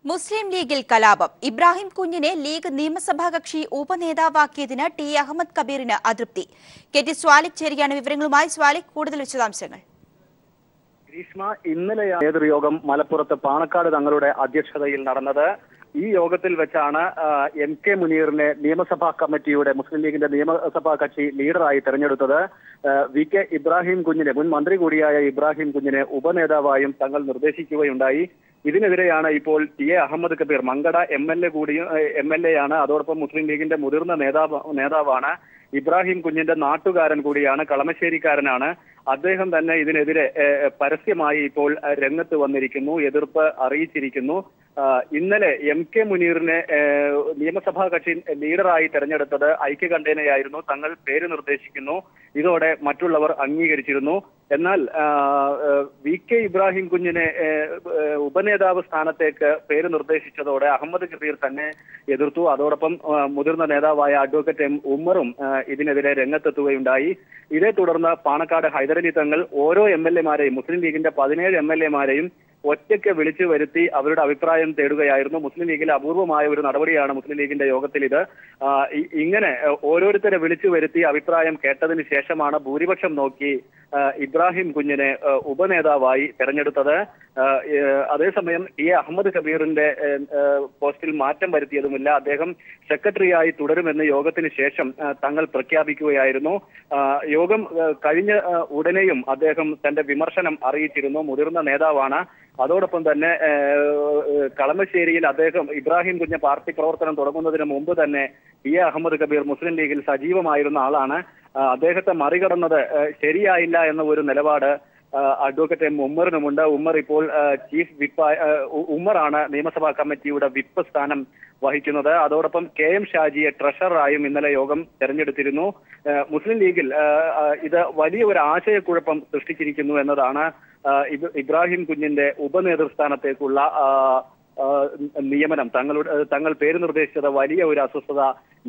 മുസ്ലിം ലീഗിൽ കലാപം. ഇബ്രാഹിം കുഞ്ഞിനെ ലീഗ് നിയമസഭാ കക്ഷി ഉപനേതാവാക്കിയതിന് ടി അഹമ്മദ് കബീറിന് അതൃപ്തി. കെ ടി സ്വാലിക് ചേരുകയാണ് വിവരങ്ങളുമായി. സ്വാലിക്, കൂടുതൽ വിശദാംശങ്ങൾ. ഗ്രീഷ്മ, ഇന്നലെ നേതൃയോഗം മലപ്പുറത്ത് പാണക്കാട് തങ്ങളുടെ അധ്യക്ഷതയിൽ നടന്നത്. ഈ യോഗത്തിൽ വെച്ചാണ് എം കെ മുനീറിനെ നിയമസഭാ കമ്മിറ്റിയുടെ മുസ്ലിം ലീഗിന്റെ നിയമസഭാ കക്ഷി ലീഡറായി തെരഞ്ഞെടുത്തത്. വി കെ ഇബ്രാഹിം കുഞ്ഞിനെ, മുൻ മന്ത്രി കൂടിയായ ഇബ്രാഹിം കുഞ്ഞിനെ ഉപനേതാവായും തങ്ങൾ നിർദ്ദേശിക്കുകയുണ്ടായി. ഇതിനെതിരെയാണ് ഇപ്പോൾ T A Ahammed Kabeer, Mankada M L A ആണ്, അതോടൊപ്പം മുസ്ലിം ലീഗിന്റെ മുതിർന്ന നേതാവാണ്. ഇബ്രാഹിം കുഞ്ഞിന്റെ നാട്ടുകാരൻ കൂടിയാണ്, കളമശ്ശേരിക്കാരനാണ്. അദ്ദേഹം തന്നെ ഇതിനെതിരെ പരസ്യമായി ഇപ്പോൾ രംഗത്ത് വന്നിരിക്കുന്നു, എതിർപ്പ് അറിയിച്ചിരിക്കുന്നു. ഇന്നലെ എം കെ മുനീറിനെ നിയമസഭാ കക്ഷി ലീഡറായി തെരഞ്ഞെടുത്തത് ഐക്യകണ്ഠേനയായിരുന്നു. തങ്ങൾ പേര് നിർദ്ദേശിക്കുന്നു. ഇതോടെ മറ്റുള്ളവർ അംഗീകരിച്ചിരുന്നു. എന്നാൽ വി കെ ഇബ്രാഹിം കുഞ്ഞിനെ ഉപനേതാവ് സ്ഥാനത്തേക്ക് പേര് നിർദ്ദേശിച്ചതോടെ അഹമ്മദ് കബീർ തന്നെ എതിർത്തു. അതോടൊപ്പം മുതിർന്ന നേതാവായ അഡ്വക്കേറ്റ് എം ഉമ്മറും ഇതിനെതിരെ രംഗത്തെത്തുകയുണ്ടായി. ഇതേ തുടർന്ന് പാണക്കാട് ഹൈദരലി തങ്ങൾ ഓരോ എം എൽ എമാരെയും, മുസ്ലിം ലീഗിന്റെ 17 എം എൽ എമാരെയും ഒറ്റയ്ക്ക് വിളിച്ചു വരുത്തി അവരുടെ അഭിപ്രായം തേടുകയായിരുന്നു. മുസ്ലിം ലീഗിൽ അപൂർവമായ ഒരു നടപടിയാണ് മുസ്ലിം ലീഗിന്റെ യോഗത്തിൽ ഇത്. ഇങ്ങനെ ഓരോരുത്തരെ വിളിച്ചു വരുത്തി അഭിപ്രായം കേട്ടതിന് ശേഷമാണ് ഭൂരിപക്ഷം നോക്കി ഇബ്രാഹിം കുഞ്ഞിനെ ഉപനേതാവായി തെരഞ്ഞെടുത്തത്. അതേസമയം ടി എ അഹമ്മദ് കബീറിന്റെ പോസ്റ്റിൽ മാറ്റം വരുത്തിയതുമില്ല. അദ്ദേഹം സെക്രട്ടറിയായി തുടരുമെന്ന് യോഗത്തിന് ശേഷം തങ്ങൾ പ്രഖ്യാപിക്കുകയായിരുന്നു. യോഗം കഴിഞ്ഞ ഉടനെയും അദ്ദേഹം തന്റെ വിമർശനം അറിയിച്ചിരുന്നു. മുതിർന്ന നേതാവാണ്. അതോടൊപ്പം തന്നെ കളമശ്ശേരിയിൽ അദ്ദേഹം, ഇബ്രാഹിം കുഞ്ഞ് പാർട്ടി പ്രവർത്തനം തുടങ്ങുന്നതിന് മുമ്പ് തന്നെ ടി എ അഹമ്മദ് കബീർ മുസ്ലിം ലീഗിൽ സജീവമായിരുന്ന ആളാണ്. അദ്ദേഹത്തെ മറികടന്നത് ശരിയായില്ല എന്ന ഒരു നിലപാട് അഡ്വക്കേറ്റ് എം ഉമ്മറിനുമുണ്ട്. ഉമ്മർ ഇപ്പോൾ ചീഫ് വിപ്പ്, ഉമ്മറാണ് നിയമസഭാ കമ്മിറ്റിയുടെ വിപ്പ് സ്ഥാനം വഹിക്കുന്നത്. അതോടൊപ്പം കെ എം ഷാജിയെ ട്രഷററായും ഇന്നലെ യോഗം തെരഞ്ഞെടുത്തിരുന്നു. മുസ്ലിം ലീഗിൽ ഇത് വലിയ ഒരു ആശയക്കുഴപ്പം സൃഷ്ടിച്ചിരിക്കുന്നു എന്നതാണ് ഇബ്രാഹിം കുഞ്ഞിന്റെ ഉപനേതൃസ്ഥാനത്തേക്കുള്ള നിയമനം. തങ്ങൾ പേര് നിർദ്ദേശിച്ചത് വലിയ ഒരു അസ്വസ്ഥത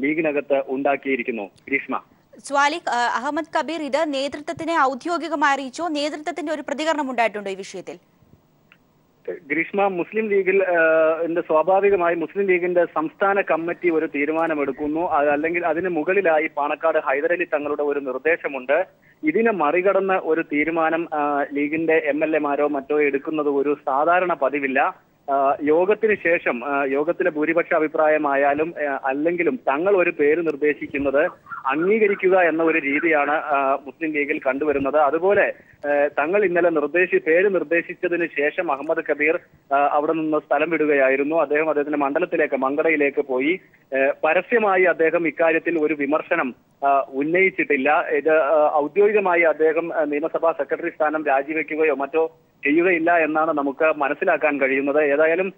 ലീഗിനകത്ത് ഉണ്ടാക്കിയിരിക്കുന്നു. ഗ്രീഷ്മ. സ്വാലിക്, അഹമ്മദ് കബീർ ഇത് നേതൃത്വത്തിനെ ഔദ്യോഗികമായി അറിയിച്ചോ? നേതൃത്വത്തിന്റെ ഒരു പ്രതികരണം ഉണ്ടായിട്ടുണ്ടോ ഈ വിഷയത്തിൽ? ഗ്രീഷ്മ, മുസ്ലിം ലീഗിൽ സ്വാഭാവികമായി മുസ്ലിം ലീഗിന്റെ സംസ്ഥാന കമ്മിറ്റി ഒരു തീരുമാനമെടുക്കുന്നു. അല്ലെങ്കിൽ അതിന് മുകളിലായി പാണക്കാട് ഹൈദരലി തങ്ങളുടെ ഒരു നിർദ്ദേശമുണ്ട്. ഇതിനെ മറികടന്ന് ഒരു തീരുമാനം ലീഗിന്റെ എം എൽ എമാരോ മറ്റോ എടുക്കുന്നത് ഒരു സാധാരണ പതിവില്ല. യോഗത്തിന് ശേഷം യോഗത്തിലെ ഭൂരിപക്ഷ അഭിപ്രായമായാലും അല്ലെങ്കിലും തങ്ങൾ ഒരു പേര് നിർദ്ദേശിക്കുന്നത് അംഗീകരിക്കുക എന്ന ഒരു രീതിയാണ് മുസ്ലിം ലീഗിൽ കണ്ടുവരുന്നത്. അതുപോലെ തങ്ങൾ ഇന്നലെ പേര് നിർദ്ദേശിച്ചതിന് ശേഷം അഹമ്മദ് കബീർ അവിടെ നിന്ന് സ്ഥലം വിടുകയായിരുന്നു. അദ്ദേഹത്തിന്റെ മണ്ഡലത്തിലേക്ക്, മങ്കടയിലേക്ക് പോയി. പരസ്യമായി അദ്ദേഹം ഇക്കാര്യത്തിൽ ഒരു വിമർശനം ഉന്നയിച്ചിട്ടില്ല. ഇത് ഔദ്യോഗികമായി അദ്ദേഹം നിയമസഭാ സെക്രട്ടറി സ്ഥാനം രാജിവെക്കുകയോ മറ്റോ ചെയ്യുകയില്ല എന്നാണ് നമുക്ക് മനസ്സിലാക്കാൻ കഴിയുന്നത്. ഏതായാലും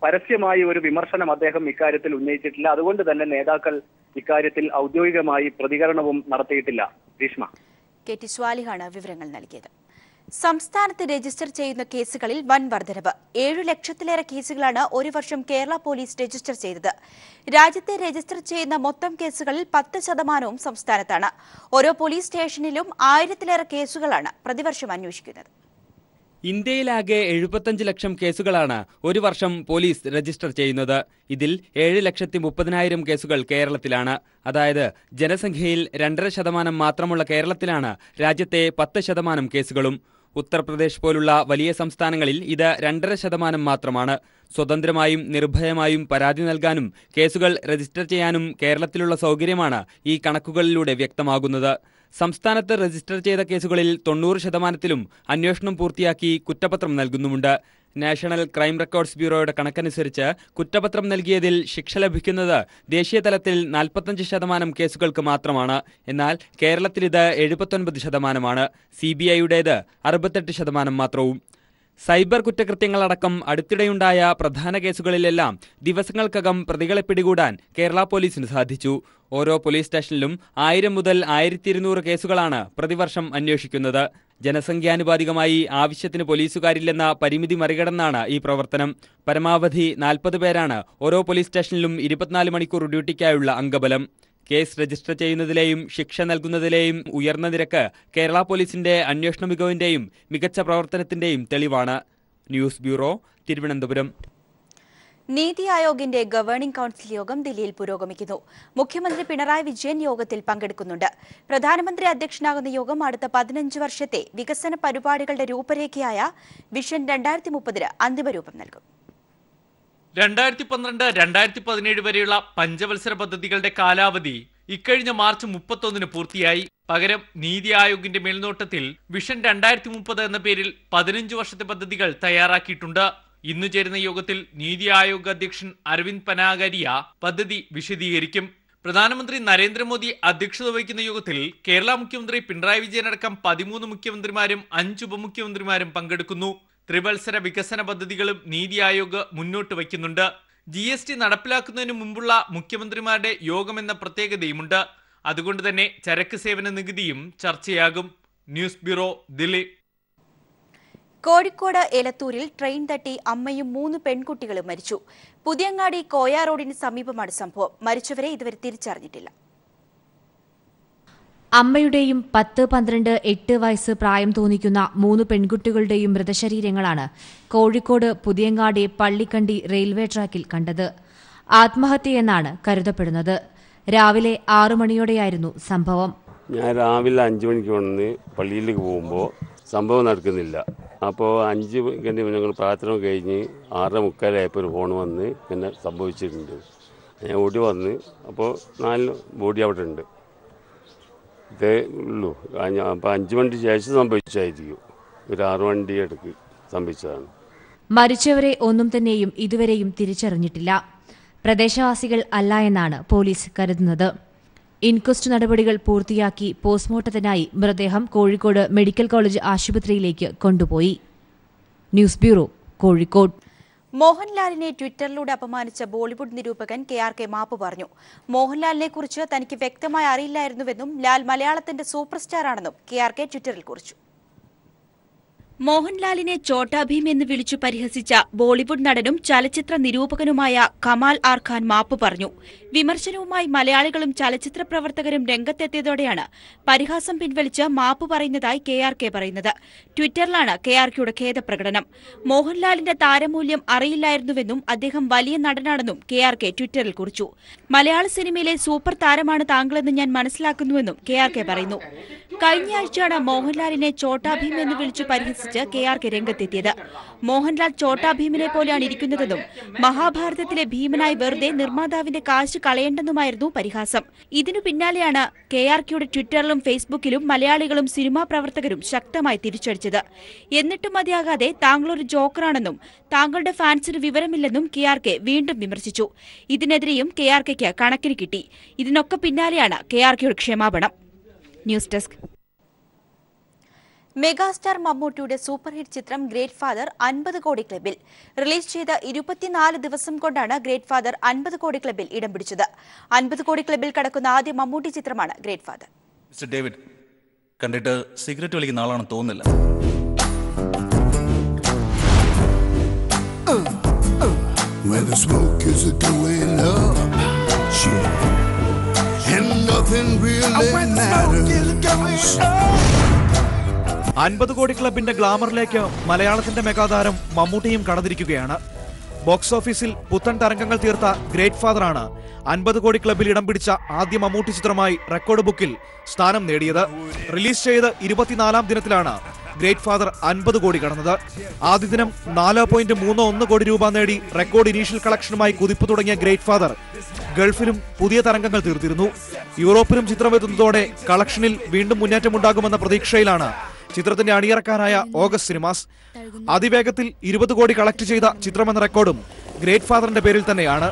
പരസ്യമായി ഒരു വിമർശനം അദ്ദേഹം ഇക്കാര്യത്തിൽ ഉന്നയിച്ചിട്ടില്ല. അതുകൊണ്ട് തന്നെ നേതാക്കൾ ഇക്കാര്യത്തിൽ ഔദ്യോഗികമായി പ്രതികരണവും നടത്തിയിട്ടില്ല. ഗ്രീഷ്മ. കെ ടി സ്വാലിഹാണ് വിവരങ്ങൾ നൽകിയത്. സംസ്ഥാനത്ത് രജിസ്റ്റർ ചെയ്യുന്ന കേസുകളിൽ വൻ വർധനവ്. 7 ലക്ഷത്തിലേറെ കേസുകളാണ് ഒരു വർഷം കേരള പോലീസ് രജിസ്റ്റർ ചെയ്തത്. രാജ്യത്തെ രജിസ്റ്റർ ചെയ്യുന്ന മൊത്തം കേസുകളിൽ 10% സംസ്ഥാനത്താണ്. ഓരോ പോലീസ് സ്റ്റേഷനിലും 1000-ലേറെ കേസുകളാണ് പ്രതിവർഷം അന്വേഷിക്കുന്നത്. ഇന്ത്യയിലാകെ 75 ലക്ഷം കേസുകളാണ് ഒരു വർഷം പോലീസ് രജിസ്റ്റർ ചെയ്യുന്നത്. ഇതിൽ 7,30,000 കേസുകൾ കേരളത്തിലാണ്. അതായത് ജനസംഖ്യയിൽ 2.5% മാത്രമുള്ള കേരളത്തിലാണ് രാജ്യത്തെ 10% കേസുകളും. ഉത്തർപ്രദേശ് പോലുള്ള വലിയ സംസ്ഥാനങ്ങളിൽ ഇത് 2.5% മാത്രമാണ്. സ്വതന്ത്രമായും നിർഭയമായും പരാതി നൽകാനും കേസുകൾ രജിസ്റ്റർ ചെയ്യാനും കേരളത്തിലുള്ള സൗകര്യമാണ് ഈ കണക്കുകളിലൂടെ വ്യക്തമാകുന്നത്. സംസ്ഥാനത്ത് രജിസ്റ്റർ ചെയ്ത കേസുകളിൽ 90%-ലും അന്വേഷണം പൂർത്തിയാക്കി കുറ്റപത്രം നൽകുന്നുമുണ്ട്. നാഷണൽ ക്രൈം റെക്കോർഡ്സ് ബ്യൂറോയുടെ കണക്കനുസരിച്ച് കുറ്റപത്രം നൽകിയതിൽ ശിക്ഷ ലഭിക്കുന്നത് ദേശീയ തലത്തിൽ 45% കേസുകൾക്ക് മാത്രമാണ്. എന്നാൽ കേരളത്തിൽ ഇത് 79%. CBIയുടേത് 68% മാത്രവും. സൈബർ കുറ്റകൃത്യങ്ങളടക്കം അടുത്തിടെയുണ്ടായ പ്രധാന കേസുകളിലെല്ലാം ദിവസങ്ങൾക്കകം പ്രതികളെ പിടികൂടാൻ കേരള പോലീസിന് സാധിച്ചു. ഓരോ പോലീസ് സ്റ്റേഷനിലും 1000 മുതൽ 1200 കേസുകളാണ് പ്രതിവർഷം അന്വേഷിക്കുന്നത്. ജനസംഖ്യാനുപാതികമായി ആവശ്യത്തിന് പോലീസുകാരില്ലെന്ന പരിമിതി മറികടന്നാണ് ഈ പ്രവർത്തനം. പരമാവധി 40 പേരാണ് ഓരോ പോലീസ് സ്റ്റേഷനിലും 24 മണിക്കൂർ ഡ്യൂട്ടിക്കായുള്ള അംഗബലം. കേസ് രജിസ്റ്റർ ചെയ്യുന്നതിലെയും ശിക്ഷ നൽകുന്നതിലെയും ഉയർന്ന നിരക്ക് കേരള പോലീസിന്റെ അന്വേഷണ മികവിന്റെയും മികച്ച പ്രവർത്തനത്തിന്റെയും തെളിവാണ്. News bureau, Thiruvananthapuram. നീതി ആയോഗിന്റെ ഗവേണിംഗ് കൌൺസിൽ യോഗം ദില്ലിയിൽ പുരോഗമിക്കുന്നു. മുഖ്യമന്ത്രി പിണറായി വിജയൻ യോഗത്തിൽ പങ്കെടുക്കുന്നുണ്ട്. പ്രധാനമന്ത്രി അധ്യക്ഷനാകുന്ന യോഗം അടുത്ത 15 വർഷത്തെ വികസന പരിപാടികളുടെ രൂപരേഖയായ വിഷൻ 2030 അന്തിമരൂപം നൽകും. 2012-2017 വരെയുള്ള പഞ്ചവത്സര പദ്ധതികളുടെ കാലാവധി ഇക്കഴിഞ്ഞ മാർച്ച് 31 പൂർത്തിയായി. പകരം നീതി ആയോഗിന്റെ മേൽനോട്ടത്തിൽ വിഷൻ 2030 എന്ന പേരിൽ 15 വർഷത്തെ പദ്ധതികൾ തയ്യാറാക്കിയിട്ടുണ്ട്. ഇന്ന് ചേരുന്ന യോഗത്തിൽ നീതി ആയോഗ് അധ്യക്ഷൻ അരവിന്ദ് പനാഗരിയ പദ്ധതി വിശദീകരിക്കും. പ്രധാനമന്ത്രി നരേന്ദ്രമോദി അധ്യക്ഷത വഹിക്കുന്ന യോഗത്തിൽ കേരള മുഖ്യമന്ത്രി പിണറായി വിജയൻ അടക്കം 13 മുഖ്യമന്ത്രിമാരും 5 ഉപമുഖ്യമന്ത്രിമാരും പങ്കെടുക്കുന്നു. ത്രിവത്സര വികസന പദ്ധതികളും നീതി ആയോഗ് മുന്നോട്ട് വയ്ക്കുന്നുണ്ട്. GST നടപ്പിലാക്കുന്നതിന് മുമ്പുള്ള മുഖ്യമന്ത്രിമാരുടെ യോഗമെന്ന പ്രത്യേകതയുമുണ്ട്. അതുകൊണ്ട് തന്നെ ചരക്ക് സേവന നികുതിയും ചർച്ചയാകും. News bureau, Delhi. കോഴിക്കോട് എലത്തൂരിൽ ട്രെയിൻ തട്ടി അമ്മയും 3 പെൺകുട്ടികളും മരിച്ചു. പുതിയങ്ങാടി കോയ റോഡിന് സമീപമാണ് സംഭവം. മരിച്ചവരെ ഇതുവരെ തിരിച്ചറിഞ്ഞിട്ടില്ല. അമ്മയുടെയും 10, 12, 8 വയസ്സ് പ്രായം തോന്നിക്കുന്ന 3 പെൺകുട്ടികളുടെയും മൃതശരീരങ്ങളാണ് കോഴിക്കോട് പുതിയങ്ങാടി പള്ളിക്കണ്ടി റെയിൽവേ ട്രാക്കിൽ കണ്ടത്. ആത്മഹത്യയെന്നാണ് കരുതപ്പെടുന്നത്. രാവിലെ 6 മണിയോടെയായിരുന്നു സംഭവം. ഞാൻ രാവിലെ 5 മണിക്ക് വന്ന് പള്ളിയിലേക്ക് പോകുമ്പോൾ സംഭവം നടക്കുന്നില്ല. അപ്പോൾ 5 മണിക്ക് ഞങ്ങൾ പ്രാർത്ഥന കഴിഞ്ഞ് 6:45 ഒരു ഫോൺ വന്ന് പിന്നെ സംഭവിച്ചിട്ടുണ്ട്. ഞാൻ ഓടി വന്ന് അപ്പോൾ 4 ബോഡി അവിടെ ഉണ്ട്. ഇതേ ഉള്ളൂ. അപ്പോൾ 5 മണിക്ക് ശേഷം സംഭവിച്ചായിരിക്കും. ഒരു 6 മണി അടുക്ക് സംഭവിച്ചതാണ്. മരിച്ചവരെ ഒന്നും തന്നെയും ഇതുവരെയും തിരിച്ചറിഞ്ഞിട്ടില്ല. പ്രദേശവാസികൾ അല്ല എന്നാണ് പോലീസ് കരുതുന്നത്. ഇൻക്വസ്റ്റ് നടപടികൾ പൂർത്തിയാക്കി പോസ്റ്റ്മോർട്ടത്തിനായി മൃതദേഹം കോഴിക്കോട് മെഡിക്കൽ കോളേജ് ആശുപത്രിയിലേക്ക് കൊണ്ടുപോയി. News bureau, Kozhikode. മോഹൻലാലിനെ ട്വിറ്ററിലൂടെ അപമാനിച്ച ബോളിവുഡ് നിരൂപകൻ KRK മാപ്പ് പറഞ്ഞു. മോഹൻലാലിനെ കുറിച്ച് തനിക്ക് വ്യക്തമായി അറിയില്ലായിരുന്നുവെന്നും ലാൽ മലയാളത്തിന്റെ സൂപ്പർ സ്റ്റാറാണെന്നും KRK ട്വിറ്ററിൽ കുറിച്ചു. മോഹൻലാലിനെ ചോട്ടാ ഭീം എന്ന് വിളിച്ചു പരിഹസിച്ച ബോളിവുഡ് നടനും ചലച്ചിത്ര നിരൂപകനുമായ കമാൽ ആർ ഖാൻ മാപ്പ് പറഞ്ഞു. വിമർശനവുമായി മലയാളികളും ചലച്ചിത്ര പ്രവർത്തകരും രംഗത്തെത്തിയതോടെയാണ് പരിഹാസം പിൻവലിച്ച് മാപ്പ് പറയുന്നതായി KRK പറയുന്നത്. ട്വിറ്ററിലാണ് KRKയുടെ ഖേദപ്രകടനം. മോഹൻലാലിന്റെ താരമൂല്യം അറിയില്ലായിരുന്നുവെന്നും അദ്ദേഹം വലിയ നടനാണെന്നും KRK ട്വിറ്ററിൽ കുറിച്ചു. മലയാള സിനിമയിലെ സൂപ്പർ താരമാണ് താങ്കളെന്ന് ഞാൻ മനസ്സിലാക്കുന്നുവെന്നും KRK പറയുന്നു. കഴിഞ്ഞയാഴ്ചയാണ് മോഹൻലാലിനെ ചോട്ടാ ഭീം എന്ന് വിളിച്ചു പരിഹസിച്ച് KRK രംഗത്തെത്തിയത്. മോഹൻലാൽ ചോട്ടാ ഭീമിനെ പോലെയാണ് ഇരിക്കുന്നതെന്നും മഹാഭാരതത്തിലെ ഭീമനായി വെറുതെ നിർമ്മാതാവിന്റെ കാശ് കളയേണ്ടെന്നുമായിരുന്നു പരിഹാസം. ഇതിനു പിന്നാലെയാണ് KRKയുടെ ട്വിറ്ററിലും ഫേസ്ബുക്കിലും മലയാളികളും സിനിമാ പ്രവർത്തകരും ശക്തമായി തിരിച്ചടിച്ചത്. എന്നിട്ടും മതിയാകാതെ താങ്കളൊരു ജോക്കറാണെന്നും താങ്കളുടെ ഫാൻസിന് വിവരമില്ലെന്നും KRK വീണ്ടും വിമർശിച്ചു. ഇതിനെതിരെയും KRKയ്ക്ക് കണക്കിന് കിട്ടി. ഇതിനൊക്കെ പിന്നാലെയാണ് KRKയുടെ ക്ഷമാപണം. News desk. മെഗാസ്റ്റാർ മമ്മൂട്ടിയുടെ സൂപ്പർ ഹിറ്റ് ചിത്രം ഗ്രേറ്റ് ഫാദർ 50 കോടി ക്ലബിൽ. റിലീസ് ചെയ്ത 24 ദിവസം കൊണ്ടാണ് ഗ്രേറ്റ് ഫാദർ 50 കോടി ക്ലബിൽ ഇടം പിടിച്ചത്. 50 കോടി ക്ലബിൽ കടക്കുന്ന ആദ്യ മമ്മൂട്ടി ചിത്രമാണ് ഗ്രേറ്റ് ഫാദർ. മിസ്റ്റർ ഡേവിഡ്, കണ്ടിട്ട് സിഗരറ്റ് വലിക്കുന്ന ആളാണെന്ന് തോന്നുന്നില്ല. Where the smoke is going up, and nothing really matters. 50 കോടി ക്ലബിന്റെ ഗ്ലാമറിലേക്ക് മലയാളത്തിന്റെ മെഗാതാരം മമ്മൂട്ടിയും കടന്നിരിക്കുകയാണ്. ബോക്സ് ഓഫീസിൽ പുത്തൻ തരംഗങ്ങൾ തീർത്ത ഗ്രേറ്റ് ഫാദറാണ് 50 കോടി ക്ലബിൽ ഇടം പിടിച്ച ആദ്യ മമ്മൂട്ടി ചിത്രമായി റെക്കോർഡ് ബുക്കിൽ സ്ഥാനം നേടിയത്. റിലീസ് ചെയ്ത് 24-ാം ദിനത്തിലാണ് ഗ്രേറ്റ് ഫാദർ 50 കോടി കടന്നത്. ആദ്യ ദിനം 4.31 കോടി രൂപ നേടി റെക്കോർഡ് ഇനീഷ്യൽ കളക്ഷനുമായി കുതിപ്പ് തുടങ്ങിയ ഗ്രേറ്റ് ഫാദർ ഗൾഫിലും പുതിയ തരംഗങ്ങൾ തീർത്തിരുന്നു. യൂറോപ്പിലും ചിത്രമെത്തുന്നതോടെ കളക്ഷനിൽ വീണ്ടും മുന്നേറ്റമുണ്ടാകുമെന്ന പ്രതീക്ഷയിലാണ് ചിത്രത്തിന്റെ അണിയറക്കാരായ ഓഗസ്റ്റ് സിനിമാസ്. അതിവേഗത്തിൽ 20 കോടി കളക്ട് ചെയ്ത ചിത്രമെന്ന റെക്കോർഡും ഗ്രേറ്റ് ഫാദറിന്റെ പേരിൽ തന്നെയാണ്.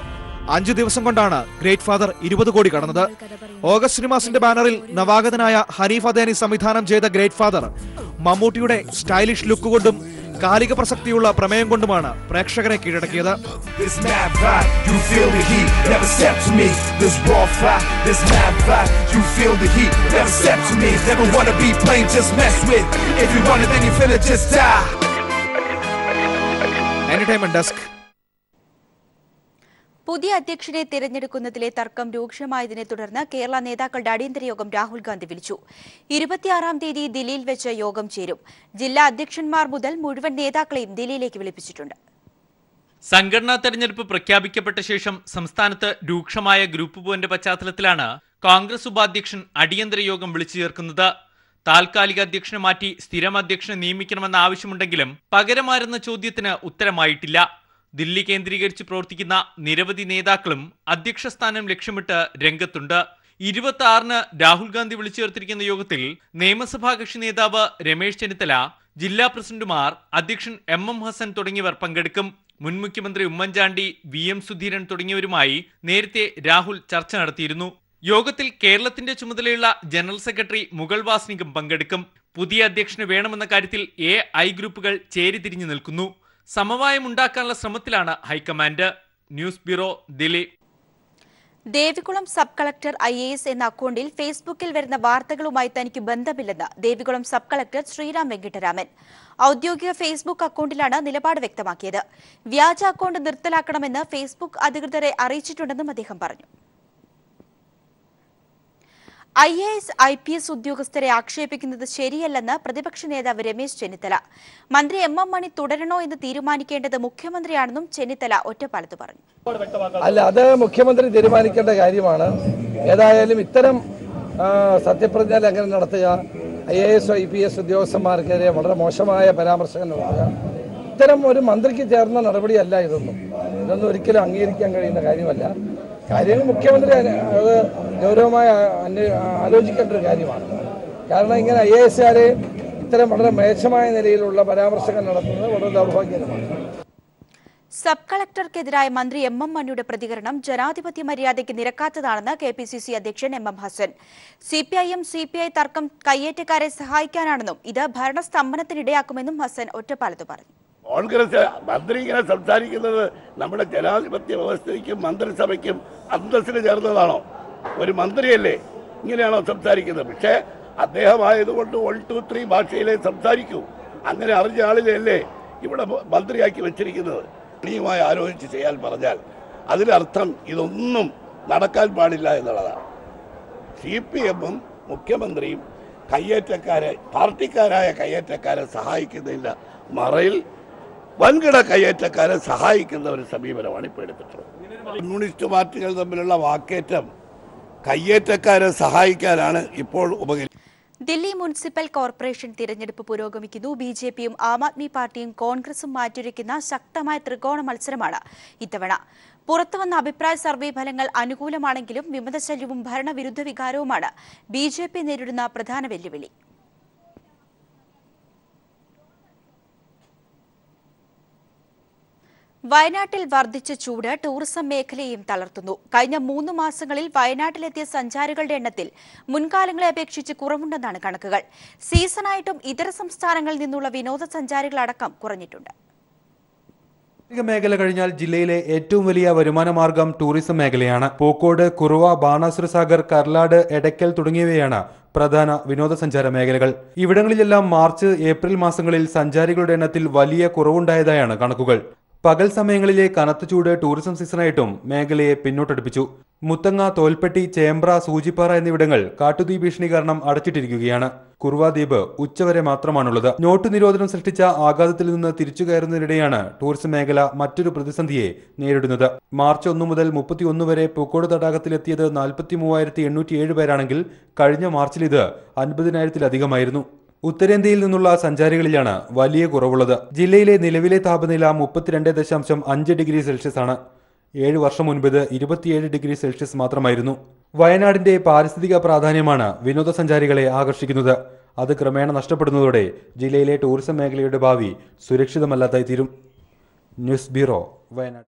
5 ദിവസം കൊണ്ടാണ് ഗ്രേറ്റ് ഫാദർ 20 കോടി കടന്നത്. ഓഗസ്റ്റ് സിനിമാസിന്റെ ബാനറിൽ നവാഗതനായ ഹനീഫ് അദേനി സംവിധാനം ചെയ്ത ഗ്രേറ്റ് ഫാദർ മമ്മൂട്ടിയുടെ സ്റ്റൈലിഷ് ലുക്ക് കൊണ്ടും കാലിക പ്രസക്തിയുള്ള പ്രമേയം കൊണ്ടുമാണ് പ്രേക്ഷകരെ കീഴടക്കിയത്. Entertainment desk. പുതിയ അധ്യക്ഷനെ തിരഞ്ഞെടുക്കുന്നതിലെ തർക്കം രൂക്ഷമായതിനെ തുടർന്ന് കേരള നേതാക്കളുടെ അടിയന്തര യോഗം രാഹുൽ ഗാന്ധി വിളിച്ചു. 26-ാം തീയതി ദില്ലിയിൽ വെച്ച് യോഗം ചേരും. ജില്ലാ അധ്യക്ഷന്മാർ മുതൽ മുഴുവൻ നേതാക്കളെയും ദില്ലിയിലേക്ക് വിളിപ്പിച്ചിട്ടുണ്ട്. സംഘടനാ തെരഞ്ഞെടുപ്പ് പ്രഖ്യാപിക്കപ്പെട്ട ശേഷം സംസ്ഥാനത്ത് രൂക്ഷമായ ഗ്രൂപ്പ് പോരിന്റെ പശ്ചാത്തലത്തിലാണ് കോൺഗ്രസ് ഉപാധ്യക്ഷൻ അടിയന്തര യോഗം വിളിച്ചു ചേർക്കുന്നത്. താൽക്കാലിക അധ്യക്ഷനെ മാറ്റി സ്ഥിരം അധ്യക്ഷനെ നിയമിക്കണമെന്ന ആവശ്യമുണ്ടെങ്കിലും പകരമാരെന്ന ചോദ്യത്തിന് ഉത്തരമായിട്ടില്ല. ദില്ലി കേന്ദ്രീകരിച്ച് പ്രവർത്തിക്കുന്ന നിരവധി നേതാക്കളും അധ്യക്ഷ സ്ഥാനം ലക്ഷ്യമിട്ട് രംഗത്തുണ്ട്. 26-ന് രാഹുൽ ഗാന്ധി വിളിച്ചു ചേർത്തിരിക്കുന്ന യോഗത്തിൽ നിയമസഭാ കക്ഷി നേതാവ് രമേശ് ചെന്നിത്തല, ജില്ലാ പ്രസിഡന്റുമാർ, അധ്യക്ഷൻ MM ഹസൻ തുടങ്ങിയവർ പങ്കെടുക്കും. മുൻ മുഖ്യമന്ത്രി ഉമ്മൻചാണ്ടി, VM സുധീരൻ തുടങ്ങിയവരുമായി നേരത്തെ രാഹുൽ ചർച്ച നടത്തിയിരുന്നു. യോഗത്തിൽ കേരളത്തിന്റെ ചുമതലയുള്ള ജനറൽ സെക്രട്ടറി മുഗൾ വാസ്നികും പങ്കെടുക്കും. പുതിയ അധ്യക്ഷന് വേണമെന്ന കാര്യത്തിൽ AI ഗ്രൂപ്പുകൾ ചേരിതിരിഞ്ഞു നിൽക്കുന്നു. സമവായമുണ്ടാക്കാനുള്ള ശ്രമത്തിലാണ് high command. News bureau, Delhi. Devikulam sub collector IAS എന്ന അക്കൌണ്ടിൽ ഫേസ്ബുക്കിൽ വരുന്ന വാർത്തകളുമായി തനിക്ക് ബന്ധമില്ലെന്ന് ദേവികുളം സബ് കളക്ടർ ശ്രീറാം വെങ്കിട്ടരാമൻ ഔദ്യോഗിക ഫേസ്ബുക്ക് അക്കൌണ്ടിലാണ് നിലപാട് വ്യക്തമാക്കിയത്. വ്യാജ അക്കൌണ്ട് നിർത്തലാക്കണമെന്ന് ഫേസ്ബുക്ക് അധികൃതരെ അറിയിച്ചിട്ടുണ്ടെന്നും അദ്ദേഹം പറഞ്ഞു. IAS IPS ഉദ്യോഗസ്ഥരെ ആക്ഷേപിക്കുന്നത് ശരിയല്ലെന്ന് പ്രതിപക്ഷ നേതാവ് രമേശ് ചെന്നിത്തല. മന്ത്രി MM മണി തുടരണോ എന്ന് തീരുമാനിക്കേണ്ടത് മുഖ്യമന്ത്രിയാണെന്നും ചെന്നിത്തല ഒറ്റപ്പാലത്ത് പറഞ്ഞു. അല്ല, അത് മുഖ്യമന്ത്രി തീരുമാനിക്കേണ്ട കാര്യമാണ്. ഏതായാലും ഇത്തരം സത്യപ്രതിജ്ഞ ലംഘനം നടത്തുക, IAS IPS ഉദ്യോഗസ്ഥന്മാർക്കെതിരെ വളരെ മോശമായ പരാമർശങ്ങൾ നടത്തുക, ഇത്തരം ഒരു മന്ത്രിക്ക് ചേർന്ന നടപടിയല്ല. ഇതൊന്നും ഒരിക്കലും അംഗീകരിക്കാൻ കഴിയുന്ന കാര്യമല്ല. കാര്യങ്ങൾ മുഖ്യമന്ത്രി അത് ഗൗരവമായി ആലോചിക്കേണ്ട ഒരു കാര്യമാണ്. കാരണം ഇങ്ങനെ IASകാരെ ഇത്തരം വളരെ മേശമായ നിലയിലുള്ള പരാമർശങ്ങൾ നടത്തുന്നത് വളരെ ദൗർഭാഗ്യകരമാണ്. സബ് കളക്ടർക്കെതിരായ മന്ത്രി MM മണിയുടെ പ്രതികരണം ജനാധിപത്യ മര്യാദയ്ക്ക് നിരക്കാത്തതാണെന്ന് KPCC അധ്യക്ഷൻ MM ഹസൻ. CPIM CPI തർക്കം കയ്യേറ്റക്കാരെ സഹായിക്കാനാണെന്നും ഇത് ഭരണസ്തംഭനത്തിനിടയാക്കുമെന്നും ഹസൻ ഒറ്റപ്പാലത്ത് പറഞ്ഞു. കോൺഗ്രസ് മന്ത്രി ഇങ്ങനെ സംസാരിക്കുന്നത് നമ്മുടെ ജനാധിപത്യ വ്യവസ്ഥയ്ക്കും മന്ത്രിസഭയ്ക്കും അന്തസ്സിന് ചേർന്നതാണോ? ഒരു മന്ത്രിയല്ലേ ഇങ്ങനെയാണോ സംസാരിക്കുന്നത്? പക്ഷേ അദ്ദേഹം ആയതുകൊണ്ട് 1, 2, 3 ഭാഷയിലേ സംസാരിക്കൂ. അങ്ങനെ അറിഞ്ഞ ആളിലല്ലേ ഇവിടെ മന്ത്രിയാക്കി വെച്ചിരിക്കുന്നത്. നീയുമായി ആലോചിച്ച് ചെയ്യാൻ പറഞ്ഞാൽ അതിനർത്ഥം ഇതൊന്നും നടക്കാൻ പാടില്ല എന്നുള്ളതാണ്. CPM-ഉം മുഖ്യമന്ത്രിയും കയ്യേറ്റക്കാരെ, പാർട്ടിക്കാരായ കയ്യേറ്റക്കാരെ സഹായിക്കുന്നില്ല, മറയിൽ വൻകിട കയ്യേറ്റക്കാരെ സഹായിക്കുന്ന ഒരു സമീപനമാണ് ഇപ്പോൾ എടുത്തിട്ടുള്ളത്. കമ്മ്യൂണിസ്റ്റ് പാർട്ടികൾ തമ്മിലുള്ള വാക്കേറ്റം കയ്യേറ്റക്കാരെ സഹായിക്കാനാണ് ഇപ്പോൾ ഉപകരിക്കുന്നത്. ദില്ലി മുനിസിപ്പൽ കോർപ്പറേഷൻ തിരഞ്ഞെടുപ്പ് പുരോഗമിക്കുന്നു. BJPയും ആം ആദ്മി പാർട്ടിയും കോൺഗ്രസും മാറ്റിവെക്കുന്ന ശക്തമായ ത്രികോണ മത്സരമാണ് ഇത്തവണ. പുറത്തുവന്ന അഭിപ്രായ സർവേ ഫലങ്ങൾ അനുകൂലമാണെങ്കിലും വിമതശല്യവും ഭരണവിരുദ്ധ വികാരവുമാണ് BJP നേരിടുന്ന പ്രധാന വെല്ലുവിളി. വയനാട്ടിൽ വർദ്ധിച്ച ചൂട് ടൂറിസം മേഖലയെയും തളർത്തുന്നു. കഴിഞ്ഞ 3 മാസങ്ങളിൽ വയനാട്ടിലെത്തിയ സഞ്ചാരികളുടെ എണ്ണത്തിൽ മുൻകാലങ്ങളെ അപേക്ഷിച്ച് കുറവുണ്ടെന്നാണ് കണക്കുകൾ. സീസണായിട്ടും ഇതര സംസ്ഥാനങ്ങളിൽ നിന്നുള്ള വിനോദസഞ്ചാരികളടക്കം കുറഞ്ഞിട്ടുണ്ട്. മേഖല കഴിഞ്ഞാൽ ജില്ലയിലെ ഏറ്റവും വലിയ വരുമാന മാർഗം ടൂറിസം മേഖലയാണ്. പൂക്കോട്, കുറുവ, ബാണാസുര സാഗർ, കർലാട്, എടയ്ക്കൽ തുടങ്ങിയവയാണ് പ്രധാന വിനോദസഞ്ചാര മേഖലകൾ. ഇവിടങ്ങളിലെല്ലാം മാർച്ച്, ഏപ്രിൽ മാസങ്ങളിൽ സഞ്ചാരികളുടെ എണ്ണത്തിൽ വലിയ കുറവുണ്ടായതായാണ് കണക്കുകൾ. പകൽ സമയങ്ങളിലെ കനത്ത ചൂട് ടൂറിസം സീസണായിട്ടും മേഖലയെ പിന്നോട്ടടുപ്പിച്ചു. മുത്തങ്ങ, തോൽപ്പെട്ടി, ചേമ്പ്ര, സൂചിപ്പാറ എന്നിവിടങ്ങൾ കാട്ടുതീ ഭീഷണി കാരണം അടച്ചിട്ടിരിക്കുകയാണ്. കുറുവ ദ്വീപ് ഉച്ചവരെ മാത്രമാണുള്ളത്. നോട്ട് നിരോധനം സൃഷ്ടിച്ച ആഘാതത്തിൽ നിന്ന് തിരിച്ചു കയറുന്നതിനിടെയാണ് ടൂറിസം മേഖല മറ്റൊരു പ്രതിസന്ധിയെ നേരിടുന്നത്. മാർച്ച് 1 മുതൽ 31 വരെ പൂക്കോട് തടാകത്തിലെത്തിയത് 43,807 പേരാണെങ്കിൽ കഴിഞ്ഞ മാർച്ചിൽ ഇത് 50,000-ലധികമായിരുന്നു. ഉത്തരേന്ത്യയിൽ നിന്നുള്ള സഞ്ചാരികളിലാണ് വലിയ കുറവുള്ളത്. ജില്ലയിലെ നിലവിലെ താപനില 32.5 ഡിഗ്രി സെൽഷ്യസ് ആണ്. 7 വർഷം മുൻപ് ഇത് 27 ഡിഗ്രി സെൽഷ്യസ് മാത്രമായിരുന്നു. വയനാടിന്റെ പാരിസ്ഥിതിക പ്രാധാന്യമാണ് വിനോദസഞ്ചാരികളെ ആകർഷിക്കുന്നത്. അത് ക്രമേണ നഷ്ടപ്പെടുന്നതോടെ ജില്ലയിലെ ടൂറിസം മേഖലയുടെ ഭാവി സുരക്ഷിതമല്ലാതായി തീരും. News bureau, Wayanad.